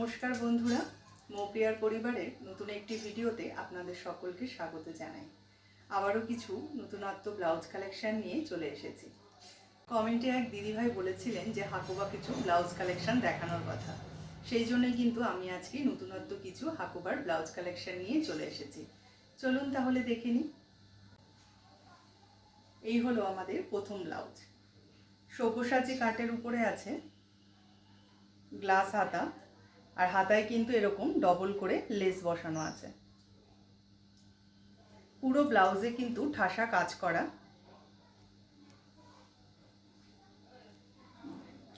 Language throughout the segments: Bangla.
নমস্কার বন্ধুরা, মৌপিয়ার পরিবারের নতুন একটি ভিডিওতে আপনাদের সকলকে স্বাগত জানাই। আবারও কিছু নতুনত্ব ব্লাউজ কালেকশন নিয়ে চলে এসেছি। কমেন্টে এক দিদিভাই বলেছিলেন যে হাকুবা কিছু ব্লাউজ কালেকশন দেখানোর কথা, সেই জন্যই কিন্তু আমি আজকে নতুনত্ব কিছু হাকুবার ব্লাউজ কালেকশন নিয়ে চলে এসেছি। চলুন তাহলে দেখে নিই। এই হলো আমাদের প্রথম ব্লাউজ। সব্যসাচী কাটের উপরে আছে গ্লাস হাতা, আর হাতায় কিন্তু এরকম ডবল করে লেস বসানো আছে। পুরো ব্লাউজে কিন্তু ঠাসা কাজ করা,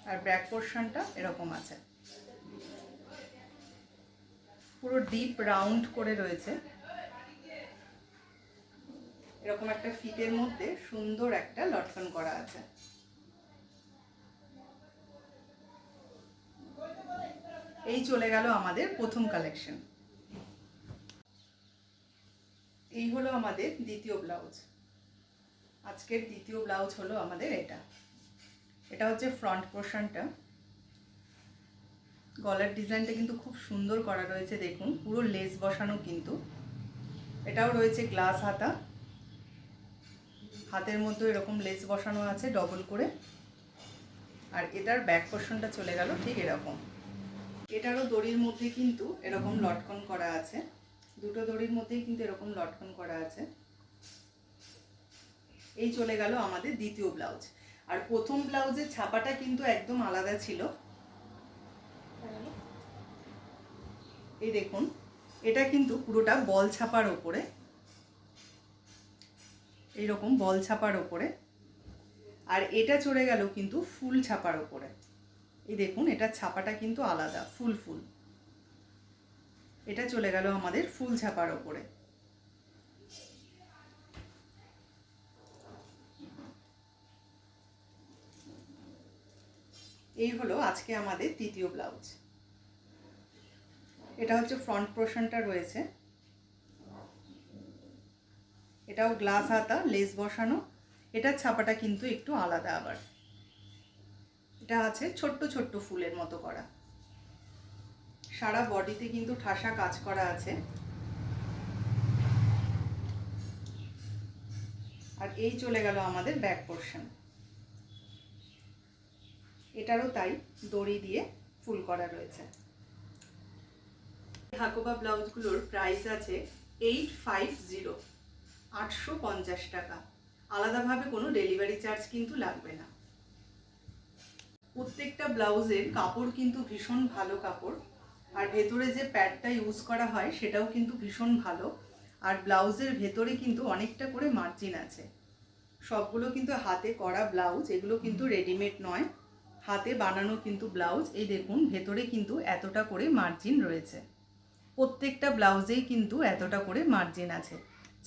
আর ব্যাক পোর্শনটা এরকম আছে, পুরো ডিপ রাউন্ড করে রয়েছে। এরকম একটা ফিতের মধ্যে সুন্দর একটা লটকন করা আছে। এই চলে গেল আমাদের প্রথম কালেকশন। এই হলো আমাদের দ্বিতীয় ব্লাউজ। আজকের দ্বিতীয় ব্লাউজ হলো আমাদের এটা হচ্ছে ফ্রন্ট পোর্শনটা। গলার ডিজাইনটা কিন্তু খুব সুন্দর করা রয়েছে, দেখুন পুরো লেস বসানো কিন্তু। এটাও রয়েছে গ্লাস হাতা, হাতের মধ্যে এরকম লেস বসানো আছে ডবল করে। আর এটার ব্যাক পোর্শনটা চলে গেল ঠিক এরকম। এটারও দড়ির মধ্যে কিন্তু এরকম লটকন করা আছে, দুটো দড়ির মধ্যেই কিন্তু এরকম লটকন করা আছে। এই চলে গেল আমাদের দ্বিতীয় ব্লাউজ। আর প্রথম ব্লাউজের ছাপাটা কিন্তু একদম আলাদা ছিল। এই দেখুন, এটা কিন্তু পুরোটা বল ছাপার ওপরে, এইরকম বল ছাপার ওপরে। আর এটা চলে গেল কিন্তু ফুল ছাপার ওপরে। এই দেখুন, এটা ছাপাটা কিন্তু আলাদা, ফুল ফুল। এটা চলে গেল আমাদের ফুল ছাপার ওপরে। এই হলো আজকে আমাদের তৃতীয় ব্লাউজ। এটা হচ্ছে ফ্রন্ট পোর্শনটা রয়েছে, এটাও গ্লাস হাতা, লেস বসানো। এটার ছাপাটা কিন্তু একটু আলাদা আবার। এটা আছে ছোট্ট ছোট্ট ফুলের মতো করা। সারা বডিতে কিন্তু ঠাসা কাজ করা আছে। আর এই চলে গেল আমাদের ব্যাক পোর্শন। এটারও তাই দড়ি দিয়ে ফুল করা রয়েছে। হাকুবা ব্লাউজগুলোর প্রাইস আছে 850, 850 টাকা। আলাদাভাবে কোনো ডেলিভারি চার্জ কিন্তু লাগবে না। প্রত্যেকটা ব্লাউজের কাপড় কিন্তু ভীষণ ভালো কাপড়, আর ভেতরে যে প্যাডটা ইউজ করা হয় সেটাও কিন্তু ভীষণ ভালো। আর ব্লাউজের ভেতরে কিন্তু অনেকটা করে মার্জিন আছে। সবগুলো কিন্তু হাতে করা ব্লাউজ, এগুলো কিন্তু রেডিমেড নয়, হাতে বানানো কিন্তু ব্লাউজ। এই দেখুন, ভেতরে কিন্তু এতটা করে মার্জিন রয়েছে। প্রত্যেকটা ব্লাউজেই কিন্তু এতটা করে মার্জিন আছে।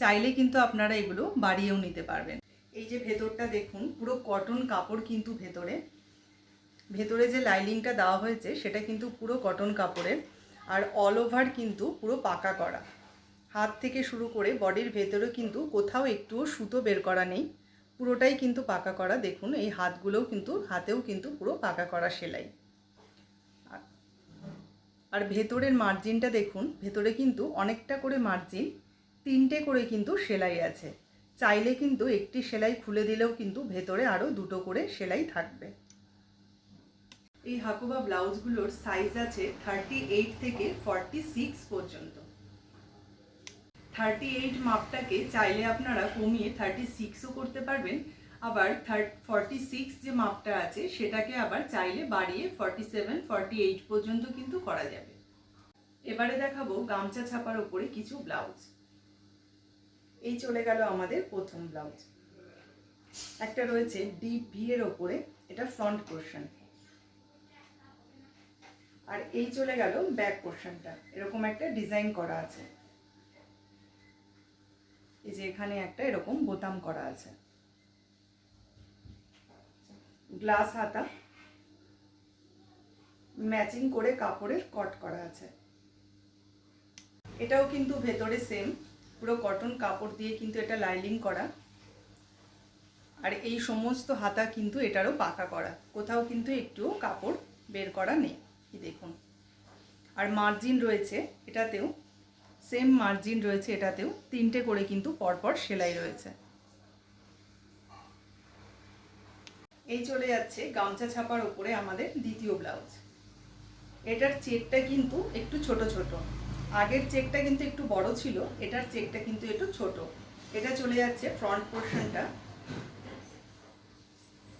চাইলে কিন্তু আপনারা এগুলো বাড়িয়েও নিতে পারবেন। এই যে ভেতরটা দেখুন, পুরো কটন কাপড় কিন্তু ভেতরে। ভেতরে যে লাইনিংটা দেওয়া হয়েছে সেটা কিন্তু পুরো কটন কাপড়ের। আর অল ওভার কিন্তু পুরো পাকা করা। হাত থেকে শুরু করে বডির ভেতরে কিন্তু কোথাও একটুও সুতো বের করা নেই, পুরোটাই কিন্তু পাকা করা। দেখুন, এই হাতগুলোও কিন্তু, হাতেও কিন্তু পুরো পাকা করা সেলাই। আর ভেতরের মার্জিনটা দেখুন, ভেতরে কিন্তু অনেকটা করে মার্জিন, তিনটে করে কিন্তু সেলাই আছে। চাইলে কিন্তু একটি সেলাই খুলে দিলেও কিন্তু ভেতরে আরও দুটো করে সেলাই থাকবে। এই হাকুবা ব্লাউজগুলোর সাইজ আছে 38 থেকে 46 পর্যন্ত। 38 মাপটাকে চাইলে আপনারা কমিয়ে 36ও করতে পারবেন। আবার 46 যে মাপটা আছে সেটাকে আবার চাইলে বাড়িয়ে 47, 48 পর্যন্ত কিন্তু করা যাবে। এবারে দেখাবো গামছা ছাপার উপরে কিছু ব্লাউজ। এই চলে গেল আমাদের প্রথম ব্লাউজ। একটা রয়েছে ডিপ ভি এর ওপরে, এটা ফ্রন্ট পোর্শন। আর এই চলে গেল ব্যাক পোর্শনটা, এরকম একটা ডিজাইন করা আছে। এই যে এখানে একটা এরকম বোতাম করা আছে। গ্লাস হাতা, ম্যাচিং করে কাপড়ের কট করা আছে। এটাও কিন্তু ভেতরে সেম পুরো কটন কাপড় দিয়ে কিন্তু এটা লাইনিং করা। আর এই সমস্ত হাতা কিন্তু এটারও পাকা করা, কোথাও কিন্তু একটু কাপড় বের করা নেই। দেখুন, আর মার্জিন রয়েছে এটাতেও, সেম মার্জিন রয়েছে এটাতেও, 3টে করে কিন্তু পরপর সেলাই রয়েছে। এই চলে যাচ্ছে গামছা ছাপার উপরে আমাদের দ্বিতীয় ব্লাউজ। এটার চেকটা কিন্তু একটু ছোট ছোট, আগের চেকটা কিন্তু একটু বড় ছিল, এটার চেকটা কিন্তু একটু ছোট। এটা চলে যাচ্ছে ফ্রন্ট পোর্শনটা,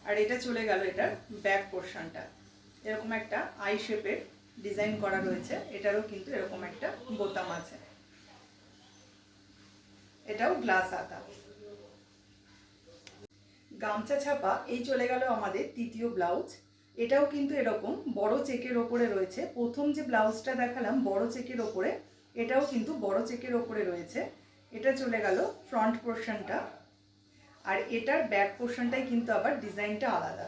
আর এটা চলে গেল এটার ব্যাক পোর্শনটা। এরকম একটা আই শেপের ডিজাইন করা রয়েছে, এটারও কিন্তু এরকম একটা বোতাম আছে, এটাও গ্লাস হাতা। গামছা ছাপা এই চলে গেল আমাদের তৃতীয় ব্লাউজ। এটাও কিন্তু এরকম বড় চেকের ওপরে রয়েছে। প্রথম যে ব্লাউজটা দেখালাম বড় চেকের ওপরে, এটাও কিন্তু বড় চেকের ওপরে রয়েছে। এটা চলে গেল ফ্রন্ট পোর্শনটা, আর এটার ব্যাক পোর্শনটাই কিন্তু আবার ডিজাইনটা আলাদা।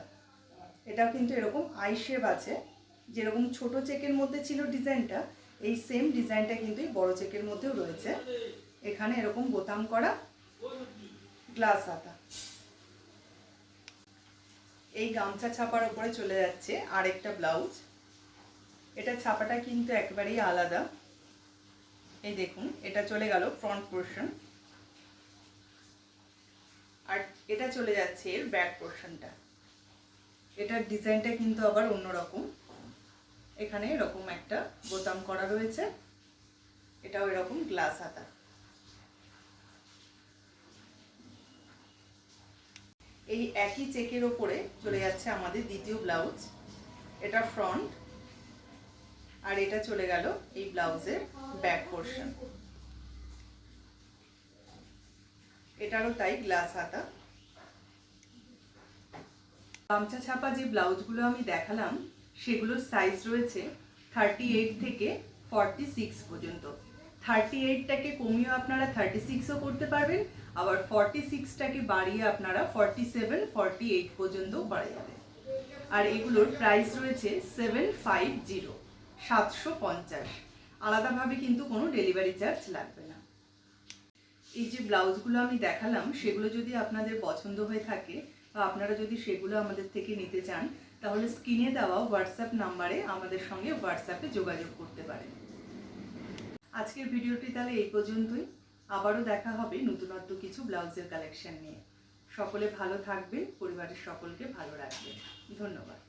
এটাও কিন্তু এরকম আই শেপ আছে, যেরকম ছোট চেকের মধ্যে ছিল ডিজাইনটা, এই সেম ডিজাইনটা কিন্তু এই বড় চেকের মধ্যেও রয়েছে। এখানে এরকম বোতাম করা, গ্লাস হাতা। এই গামছা ছাপার উপরে চলে যাচ্ছে আরেকটা ব্লাউজ। এটা ছাপাটা কিন্তু একেবারেই আলাদা। এই দেখুন, এটা চলে গেল ফ্রন্ট পোর্শন, আর এটা চলে যাচ্ছে এর ব্যাক পোর্শনটা। এটার ডিজাইনটা কিন্তু আবার অন্যরকম। এখানে এরকম একটা বোতাম করা রয়েছে, এটাও এরকম গ্লাস হাতা। এই একই চেকের ওপরে চলে যাচ্ছে আমাদের দ্বিতীয় ব্লাউজ। এটা ফ্রন্ট, আর এটা চলে গেল এই ব্লাউজের ব্যাক পোর্শন। এটারও তাই গ্লাস হাতা। গামছা ছাপা যে ব্লাউজগুলো আমি দেখালাম সেগুলোর সাইজ রয়েছে 38 থেকে 46 পর্যন্ত। 38টাকে কমিয়েও আপনারা 36ও করতে পারবেন, আবার 46টাকে বাড়িয়ে আপনারা 47, 48 পর্যন্ত করা যাবে। আর এগুলোর প্রাইস রয়েছে 750, 750। আলাদাভাবে কিন্তু কোনো ডেলিভারি চার্জ লাগবে না। এই যে ব্লাউজগুলো আমি দেখালাম সেগুলো যদি আপনাদের পছন্দ হয়ে থাকে বা আপনারা যদি সেগুলো আমাদের থেকে নিতে চান, তাহলে স্ক্রিনে দেওয়া হোয়াটসঅ্যাপ নাম্বারে আমাদের সঙ্গে হোয়াটসঅ্যাপে যোগাযোগ করতে পারেন। আজকের ভিডিওটি তাহলে এই পর্যন্তই। আবারও দেখা হবে নতুনত্ব কিছু ব্লাউজের কালেকশন নিয়ে। সকলে ভালো থাকবেন, পরিবারের সকলকে ভালো রাখবেন। ধন্যবাদ।